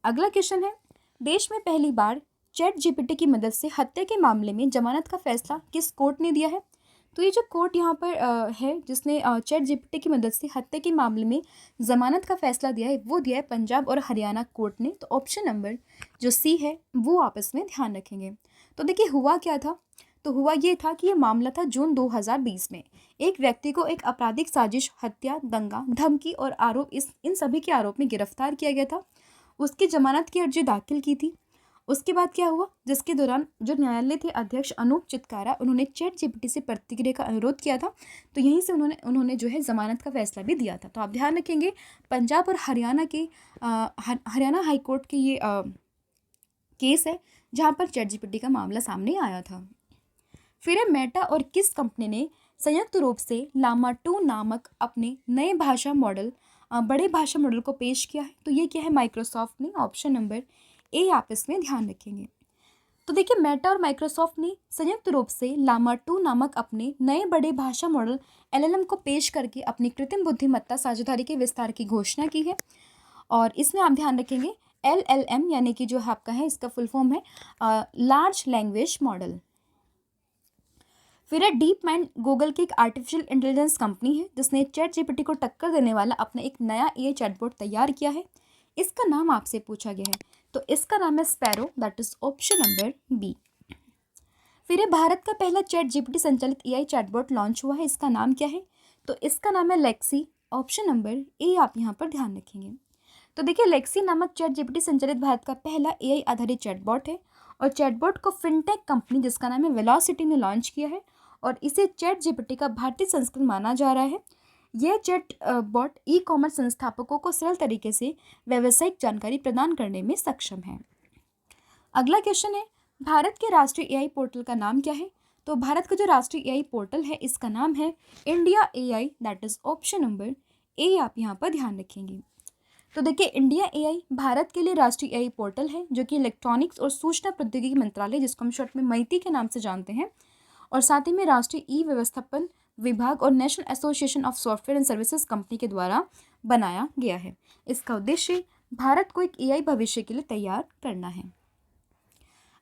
अगला क्वेश्चन है, देश में पहली बार चैट जीपीटी की मदद से हत्या के मामले में जमानत का फैसला किस कोर्ट ने दिया है? तो ये जो कोर्ट यहाँ पर है जिसने चैट जीपीटी की मदद से हत्या के मामले में ज़मानत का फैसला दिया है वो दिया है पंजाब और हरियाणा कोर्ट ने। तो ऑप्शन नंबर जो सी है वो आप इसमें ध्यान रखेंगे। तो देखिए, हुआ क्या था? तो हुआ ये था कि ये मामला था जून 2020 में एक व्यक्ति को एक आपराधिक साजिश, हत्या, दंगा, धमकी और आरोप इन सभी के आरोप में गिरफ्तार किया गया था। उसकी जमानत की अर्जी दाखिल की थी। उसके बाद क्या हुआ, जिसके दौरान जो न्यायालय थे अध्यक्ष अनूप चितकारा, उन्होंने चैट जीपीटी से प्रतिक्रिया का अनुरोध किया था। तो यहीं से उन्होंने जो है ज़मानत का फैसला भी दिया था। तो आप ध्यान रखेंगे, पंजाब और हरियाणा के हरियाणा हाई कोर्ट के ये केस है जहाँ पर चैट जीपीटी का मामला सामने आया था। फिर है, मेटा और किस कंपनी ने संयुक्त रूप से लामा 2 नामक अपने नए भाषा मॉडल बड़े भाषा मॉडल को पेश किया है? तो ये क्या है? माइक्रोसॉफ्ट ने। ऑप्शन नंबर ए आप इसमें ध्यान रखेंगे। तो देखिए मेटा और माइक्रोसॉफ्ट ने संयुक्त रूप से लामा 2 नामक अपने नए बड़े भाषा मॉडल एलएलएम को पेश करके अपनी कृत्रिम बुद्धिमत्ता साझेदारी के विस्तार की घोषणा की है। और इसमें आप ध्यान रखेंगे एलएलएम यानी कि जो आपका है इसका फुल फॉर्म है लार्ज लैंग्वेज मॉडल। फिर है डीप माइंड, गूगल की एक आर्टिफिशियल इंटेलिजेंस कंपनी है जिसने चैट जीपीटी को टक्कर देने वाला अपना एक नया एआई चैटबॉट तैयार किया है। इसका नाम आपसे पूछा गया है, तो इसका नाम है sparrow, that is option number B. फिर है भारत का पहला चैट जीपीटी संचालित एआई चैटबॉट लॉन्च हुआ है, इसका नाम क्या है? तो इसका नाम है लेक्सी, ऑप्शन नंबर ए आप यहाँ पर ध्यान रखेंगे। तो देखिए लेक्सी नामक चैट जीपीटी संचालित भारत का पहला एआई आधारित चैटबॉट है और चैटबॉट को फिनटेक कंपनी जिसका नाम है वेलोसिटी ने लॉन्च किया है और इसे चैट जीपीटी का भारतीय संस्करण माना जा रहा है। यह चैट बॉट ई कॉमर्स संस्थापकों को सरल तरीके से व्यावसायिक जानकारी प्रदान करने में सक्षम है। अगला क्वेश्चन है भारत के राष्ट्रीय एआई पोर्टल का नाम क्या है? तो भारत का जो राष्ट्रीय एआई पोर्टल है इसका नाम है India AI, that is option number ए आप यहाँ पर ध्यान रखेंगे। तो देखिए इंडिया एआई भारत के लिए राष्ट्रीय एआई पोर्टल है जो कि इलेक्ट्रॉनिक्स और सूचना प्रौद्योगिकी मंत्रालय जिसको हम शॉर्ट में मैती के नाम से जानते हैं और साथ ही में राष्ट्रीय ई व्यवस्थापन विभाग और national association of software and services company के द्वारा बनाया गया है। इसका उद्देश्य भारत को एक एआई भविष्य के लिए तैयार करना है।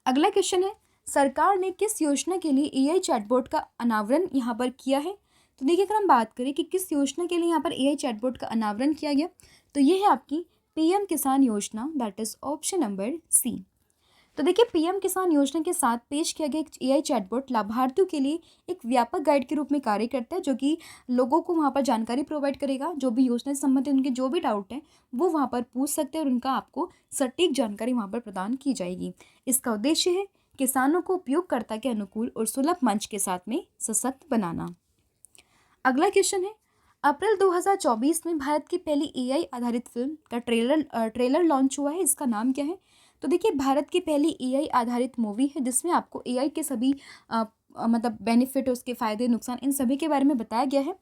अगला क्वेश्चन है सरकार ने किस योजना के लिए एआई चैटबॉट का अनावरण यहाँ पर किया है? तो देखिए अगर हम बात करें कि किस योजना के लिए यहाँ पर एआई चैटबॉट का अनावरण किया गया तो ये है आपकी PM Kisan Yojana, that is option number C. तो देखिए पीएम किसान योजना के साथ पेश किया गया एक एआई चैटबॉट लाभार्थियों के लिए एक व्यापक गाइड के रूप में कार्य करता है जो कि लोगों को वहाँ पर जानकारी प्रोवाइड करेगा। जो भी योजना से संबंधित उनके जो भी डाउट हैं वो वहाँ पर पूछ सकते हैं और उनका आपको सटीक जानकारी वहाँ पर प्रदान की जाएगी। इसका उद्देश्य है किसानों को उपयोगकर्ता के अनुकूल और सुलभ मंच के साथ में सशक्त बनाना। अगला क्वेश्चन है अप्रैल 2024 में भारत की पहली एआई आधारित फिल्म का ट्रेलर लॉन्च हुआ है, इसका नाम क्या है? तो देखिए भारत की पहली एआई आधारित मूवी है जिसमें आपको एआई के सभी मतलब बेनिफिट, उसके फ़ायदे नुकसान इन सभी के बारे में बताया गया है।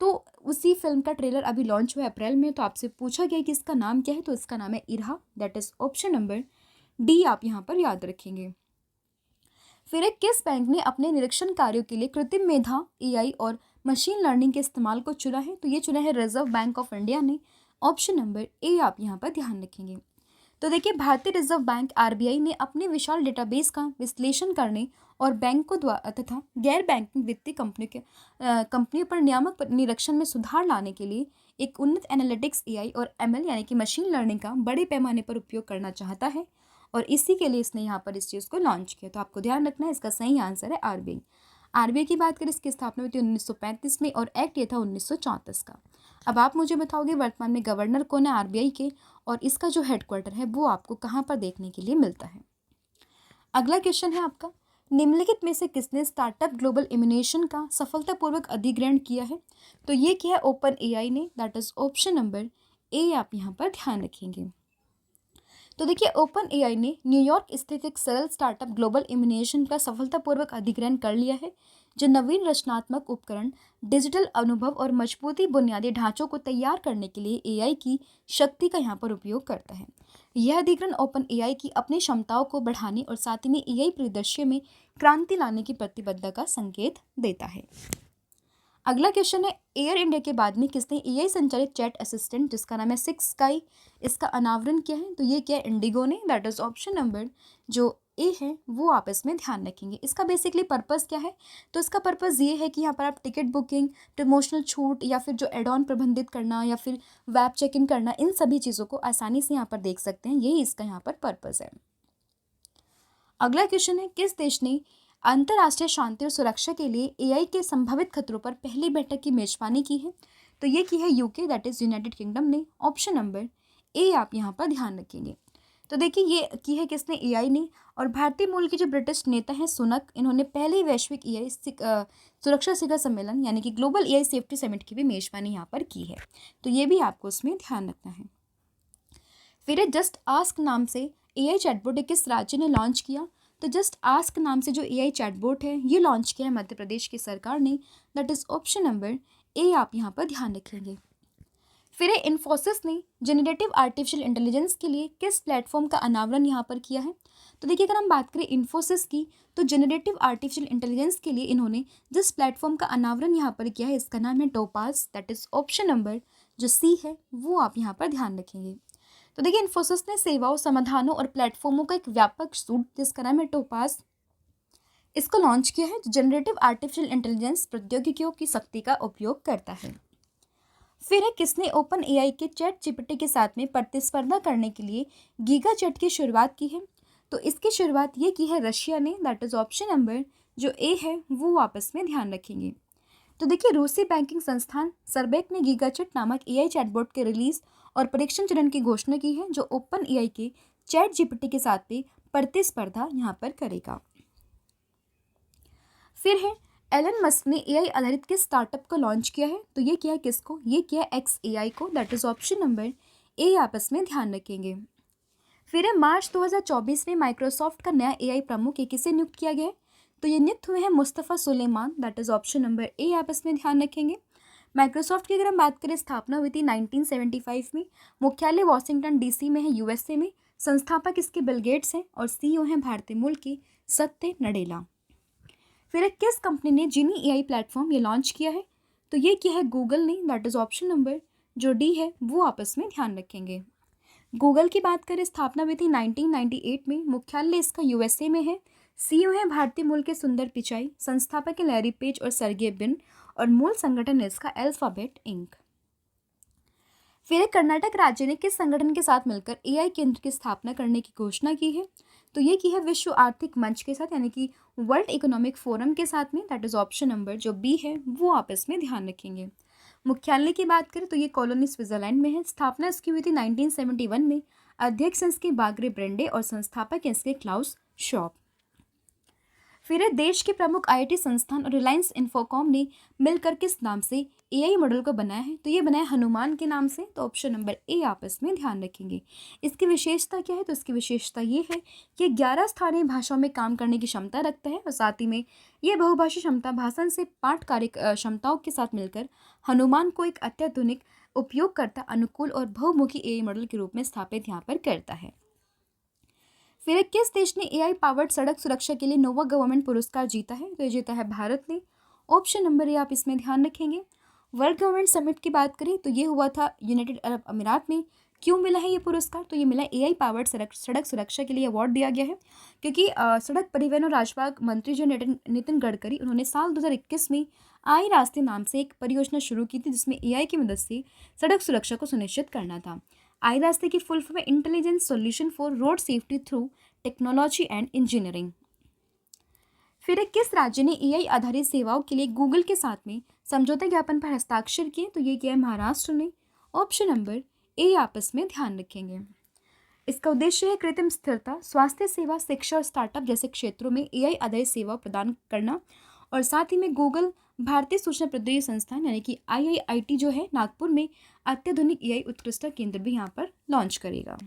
तो उसी फिल्म का ट्रेलर अभी लॉन्च हुआ है अप्रैल में। तो आपसे पूछा गया कि इसका नाम क्या है? तो इसका नाम है Irha, that is option number D आप यहाँ पर याद रखेंगे। फिर एक किस बैंक ने अपने निरीक्षण कार्यों के लिए कृत्रिम मेधा एआई और मशीन लर्निंग के इस्तेमाल को चुना है? तो ये चुना है रिजर्व बैंक ऑफ इंडिया ने, ऑप्शन नंबर ए आप यहाँ पर ध्यान रखेंगे। तो देखिए भारतीय रिजर्व बैंक आरबीआई ने अपने विशाल डेटाबेस का विश्लेषण करने और बैंकों द्वारा तथा गैर बैंकिंग वित्तीय कंपनियों पर नियामक निरीक्षण में सुधार लाने के लिए एक उन्नत एनालिटिक्स एआई और एमएल यानी कि मशीन लर्निंग का बड़े पैमाने पर उपयोग करना चाहता है और इसी के लिए इसने यहाँ पर इस चीज़ को लॉन्च किया। तो आपको ध्यान रखना है इसका सही आंसर है आरबीआई। आरबीआई की बात करें इसकी स्थापना हुई थी 1935 में और एक्ट ये था 1934 का। अब आप मुझे बताओगे वर्तमान में गवर्नर कौन है आरबीआई के और इसका जो हेडक्वार्टर है वो आपको कहाँ पर देखने के लिए मिलता है। अगला क्वेश्चन है आपका निम्नलिखित में से किसने स्टार्टअप ग्लोबल इम्यूनेशन का सफलतापूर्वक अधिग्रहण किया है? तो ये किया है ओपन एआई ने, दैट इज ऑप्शन नंबर ए आप यहाँ पर ध्यान रखेंगे। तो देखिए ओपन एआई ने न्यूयॉर्क स्थित एक सरल स्टार्टअप ग्लोबल इम्यूनेशन का सफलतापूर्वक अधिग्रहण कर लिया है जो नवीन रचनात्मक उपकरण, डिजिटल अनुभव और मजबूती बुनियादी ढांचों को तैयार करने के लिए एआई की शक्ति का यहाँ पर उपयोग करता है। यह अधिग्रहण ओपन एआई की अपनी क्षमताओं को बढ़ाने और साथ ही में एआई परिदृश्य में क्रांति लाने की प्रतिबद्धता का संकेत देता है। अगला क्वेश्चन है एयर इंडिया के बाद में किसने एआई संचालित चैट असिस्टेंट जिसका नाम है सिक्स स्काई, इसका अनावरण किया है? तो ये क्या है इंडिगो ने, दैट इज ऑप्शन नंबर जो ए है वो आप इसमें ध्यान रखेंगे। इसका बेसिकली पर्पस क्या है? तो इसका पर्पस ये है कि यहाँ पर आप टिकट बुकिंग, प्रमोशनल छूट या फिर जो एड ऑन प्रबंधित करना या फिर वेब चेक इन करना, इन सभी चीज़ों को आसानी से यहाँ पर देख सकते हैं, यही इसका यहाँ पर पर्पस है। अगला क्वेश्चन है किस देश ने अंतर्राष्ट्रीय शांति और सुरक्षा के लिए एआई के संभावित खतरों पर पहली बैठक की मेजबानी की है? तो ये की है UK, that is United kingdom ने, ऑप्शन नंबर ए आप यहाँ पर ध्यान रखेंगे। तो देखिए ये की है किसने? एआई ने। और भारतीय मूल के जो ब्रिटिश नेता हैं सुनक, इन्होंने पहले ही वैश्विक एआई सुरक्षा शिखर सम्मेलन यानी कि ग्लोबल एआई सेफ्टी समिट की भी मेजबानी यहाँ पर की है। तो ये भी आपको उसमें ध्यान रखना है। फिर जस्ट आस्क नाम से एआई चैटबॉट किस राज्य ने लॉन्च किया? तो जस्ट आस्क नाम से जो एआई चैटबॉट है ये लॉन्च किया है मध्य प्रदेश की सरकार ने, दैट इज ऑप्शन नंबर ए आप यहाँ पर ध्यान रखेंगे। फिर है इन्फोसिस ने जनरेटिव आर्टिफिशियल इंटेलिजेंस के लिए किस प्लेटफॉर्म का अनावरण यहाँ पर किया है। तो देखिए, अगर हम बात करें इन्फोसिस की, तो जनरेटिव आर्टिफिशियल इंटेलिजेंस के लिए इन्होंने जिस प्लेटफॉर्म का अनावरण यहाँ पर किया है, इसका नाम है topaz, that is option number जो सी है वो आप यहाँ पर ध्यान रखेंगे। तो देखिए, इन्फोसिस ने सेवाओं, समाधानों और प्लेटफॉर्मों का एक व्यापक सूट जिसका नाम है टोपाज, इसको लॉन्च किया है, जो जनरेटिव आर्टिफिशियल इंटेलिजेंस प्रौद्योगिकियों की शक्ति का उपयोग करता है। फिर है किसने ओपन एआई के चैट जीपीटी के साथ में प्रतिस्पर्धा करने के लिए गीगा चैट की शुरुआत की है। तो इसकी शुरुआत ये की है रशिया ने, दैट इज ऑप्शन नंबर जो ए है वो आपस में ध्यान रखेंगे। तो देखिए, रूसी बैंकिंग संस्थान सरबेक ने गीगा चैट नामक एआई चैटबॉट के रिलीज और परीक्षण चरण की घोषणा की है, जो ओपन एआई के चैट जीपीटी के साथ भी प्रतिस्पर्धा यहाँ पर करेगा। फिर है एलन मस्क ने एआई आधारित किस स्टार्टअप को लॉन्च किया है। तो ये किया है किसको, ये किया है एक्स एआई को, that is option number A आपस में ध्यान रखेंगे। फिर है मार्च 2024 में माइक्रोसॉफ्ट का नया एआई प्रमुख किसे नियुक्त किया गया है। तो ये नियुक्त हुए हैं Mustafa Suleyman, that is option number A आपस में ध्यान रखेंगे। माइक्रोसॉफ्ट की अगर हम बात करें, स्थापना हुई थी 1975 में, मुख्यालय वॉशिंगटन डीसी में है, यूएसए में। संस्थापक इसके बिल गेट्स हैं और सीईओ हैं भारतीय मूल के सत्य नडेला। फिर किस कंपनी ने जीनी एआई प्लेटफॉर्म ये लॉन्च किया है। तो ये किया है गूगल ने, दैट इज ऑप्शन नंबर जो डी है वो आपस में ध्यान रखेंगे। गूगल की बात करें, स्थापना हुई थी 1998 में, मुख्यालय इसका यूएसए में है। सीईओ है भारतीय मूल के सुंदर पिचाई, संस्थापक है लैरी पेज और सर्गे बिन, और मूल संगठन है इसका अल्फाबेट इंक। फिर कर्नाटक राज्य ने किस संगठन के साथ मिलकर एआई केंद्र की स्थापना करने की घोषणा की है। तो ये की है विश्व आर्थिक मंच के साथ, यानी कि वर्ल्ड इकोनॉमिक फोरम के साथ में, दैट इज ऑप्शन नंबर जो बी है वो आपस में ध्यान रखेंगे। मुख्यालय की बात करें तो ये कॉलोनी स्विट्जरलैंड में है। स्थापना इसकी हुई थी 1971 में। अध्यक्ष इसके बागरे ब्रेंडे और संस्थापक इसके क्लाउस शॉप। फिर देश के प्रमुख आईआईटी संस्थान और रिलायंस इन्फोकॉम ने मिलकर किस नाम से एआई मॉडल को बनाया है। तो ये बनाया हनुमान के नाम से, तो ऑप्शन नंबर ए आपस में ध्यान रखेंगे। इसकी विशेषता क्या है, तो इसकी विशेषता ये है कि 11 स्थानीय भाषाओं में काम करने की क्षमता रखता है, और साथ ही में ये बहुभाषी क्षमता भाषण से पाठ कार्य क्षमताओं के साथ मिलकर हनुमान को एक अत्याधुनिक, उपयोगकर्ता अनुकूल और बहुमुखी एआई मॉडल के रूप में स्थापित यहाँ पर करता है। फिर किस देश ने एआई पावर्ड सड़क सुरक्षा के लिए नोवा गवर्नमेंट पुरस्कार जीता है। तो ये जीता है भारत ने, ऑप्शन नंबर ए आप इसमें ध्यान रखेंगे। वर्ल्ड गवर्नमेंट समिट की बात करें तो ये हुआ था यूनाइटेड अरब अमीरात में। क्यों मिला है ये पुरस्कार, तो ये मिला एआई पावर्ड सड़क सुरक्षा के लिए अवार्ड दिया गया है, क्योंकि सड़क परिवहन और राजमार्ग मंत्री जो नितिन गडकरी, उन्होंने साल 2021 में आई रास्ते नाम से एक परियोजना शुरू की थी, जिसमें एआई की मदद से सड़क सुरक्षा को सुनिश्चित करना था। आई रास्ते की फुल फॉर्म है intelligent solution for road safety through technology and engineering. फिर किस राज्य ने एआई आधारित सेवाओं के लिए गूगल के साथ में समझौता ज्ञापन पर हस्ताक्षर किए। तो ये किया है महाराष्ट्र ने, ऑप्शन नंबर ए आपस में ध्यान रखेंगे। इसका उद्देश्य है कृत्रिम स्थिरता, स्वास्थ्य सेवा, शिक्षा और स्टार्टअप जैसे क्षेत्रों में एआई आधारित सेवा प्रदान करना, और साथ ही में गूगल भारतीय सूचना प्रौद्योगिकी संस्थान यानी कि आईआईटी जो है नागपुर में अत्याधुनिक एआई उत्कृष्टता केंद्र भी यहाँ पर लॉन्च करेगा।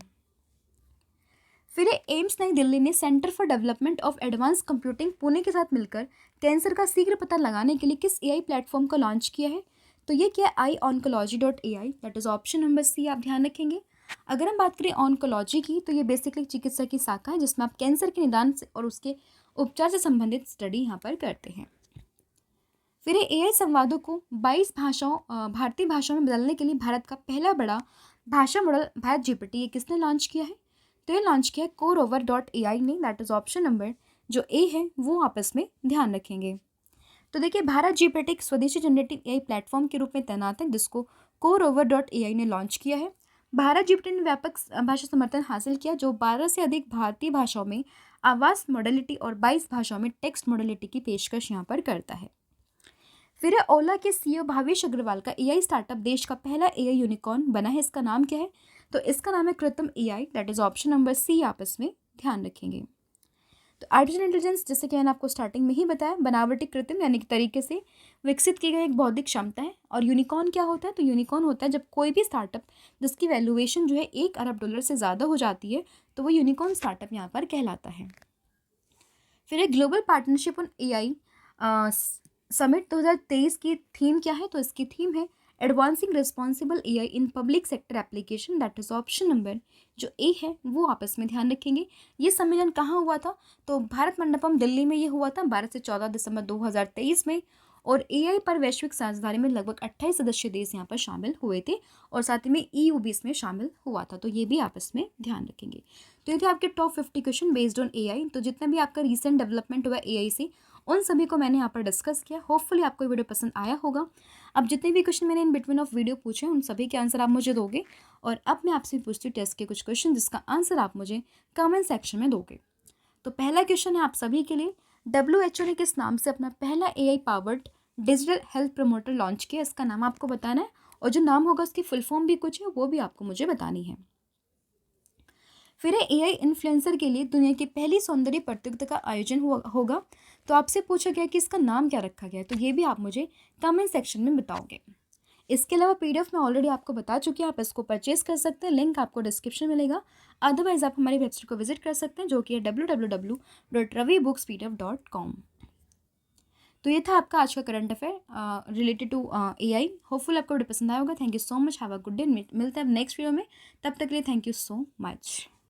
फिर एम्स नई दिल्ली ने centre for development of advance computing Pune के साथ मिलकर कैंसर का शीघ्र पता लगाने के लिए किस एआई प्लेटफॉर्म को लॉन्च किया है। तो ये क्या है iOncology.ai, that is option number C आप ध्यान रखेंगे। अगर हम बात करें ऑन्कोलॉजी की, तो ये बेसिकली चिकित्सा की शाखा है जिसमें आप कैंसर के निदान से और उसके उपचार से संबंधित स्टडी यहाँ पर करते हैं। फिर एआई संवादों को 22 भाषाओं भारतीय भाषाओं में बदलने के लिए भारत का पहला बड़ा भाषा मॉडल भारत जीपीटी ये किसने लॉन्च किया है। तो ये लॉन्च किया है CoreOver.ai ने, दैट इज ऑप्शन नंबर जो ए है वो आपस में ध्यान रखेंगे। तो देखिए, भारत जीपीटी एक स्वदेशी जनरेटिव एआई प्लेटफॉर्म के रूप में तैनात है, जिसको CoreOver.ai ने लॉन्च किया है। भारत जीपीटी ने व्यापक भाषा समर्थन हासिल किया, जो 12 से अधिक भारतीय भाषाओं में आवाज मॉडलिटी और 22 भाषाओं में टेक्स्ट मॉडलिटी की पेशकश यहाँ पर करता है। फिर ओला के सीईओ भावेश अग्रवाल का एआई स्टार्टअप देश का पहला एआई यूनिकॉर्न बना है। इसका नाम क्या है, तो इसका नाम है कृत्रिम AI, that is option number C आपस में ध्यान रखेंगे। तो आर्टिफिशियल इंटेलिजेंस, जैसे कि मैंने आपको स्टार्टिंग में ही बताया, बनावटी कृत्रिम यानी कि तरीके से विकसित की गई एक बौद्धिक क्षमता है। और यूनिकॉर्न क्या होता है, तो यूनिकॉर्न होता है जब कोई भी स्टार्टअप जिसकी वैल्यूएशन जो है $1 अरब से ज़्यादा हो जाती है, तो वो यूनिकॉर्न स्टार्टअप यहाँ पर कहलाता है। फिर एक global partnership on AI summit 2023 की थीम क्या है, तो इसकी थीम है advancing responsible AI in public sector application, that is option number जो ए है वो आपस में ध्यान रखेंगे। ये सम्मेलन कहाँ हुआ था? तो भारत मंडपम दिल्ली में ये हुआ था 12 से 14 दिसंबर 2023 में। और एआई पर वैश्विक साझेदारी में लगभग 28 सदस्य देश यहाँ पर शामिल हुए थे और साथ ही में ईयू भी इसमें शामिल हुआ था, तो ये भी आपस में ध्यान रखेंगे। तो ये थे आपके top 50 question based on AI. तो जितना भी आपका रिसेंट डेवलपमेंट हुआ एआई से, उन सभी को मैंने यहाँ पर डिस्कस किया। होपफुली आपको ये वीडियो पसंद आया होगा। अब जितने भी क्वेश्चन मैंने इन बिटवीन ऑफ वीडियो पूछे उन सभी के आंसर आप मुझे दोगे। और अब मैं आपसे पूछती हूँ टेस्ट के कुछ क्वेश्चन जिसका आंसर आप मुझे कमेंट सेक्शन में दोगे। तो पहला क्वेश्चन है आप सभी के लिए, WHO ने किस नाम से अपना पहला AI powered digital health promoter launch किया? इसका नाम आपको बताना है और जो नाम होगा उसकी फुल फॉर्म भी कुछ है वो भी आपको मुझे बतानी है। फिर है एआई इन्फ्लुएंसर के लिए दुनिया की पहली सौंदर्य प्रतियोगिता का आयोजन होगा। तो आपसे पूछा गया कि इसका नाम क्या रखा गया है, तो ये भी आप मुझे कमेंट सेक्शन में बताओगे। इसके अलावा पीडीएफ में ऑलरेडी आपको बता चुकी है, आप इसको परचेज कर सकते हैं, लिंक आपको डिस्क्रिप्शन में मिलेगा। अदरवाइज आप हमारी वेबसाइट को विजिट कर सकते हैं जो कि है www.ravibookspdf.com। तो ये था आपका आज का current affair related to AI. Hopeful आपको वीडियो पसंद आया होगा। Thank you so much, have a good day. मिलते हैं नेक्स्ट वीडियो में, तब तक के लिए थैंक यू सो मच।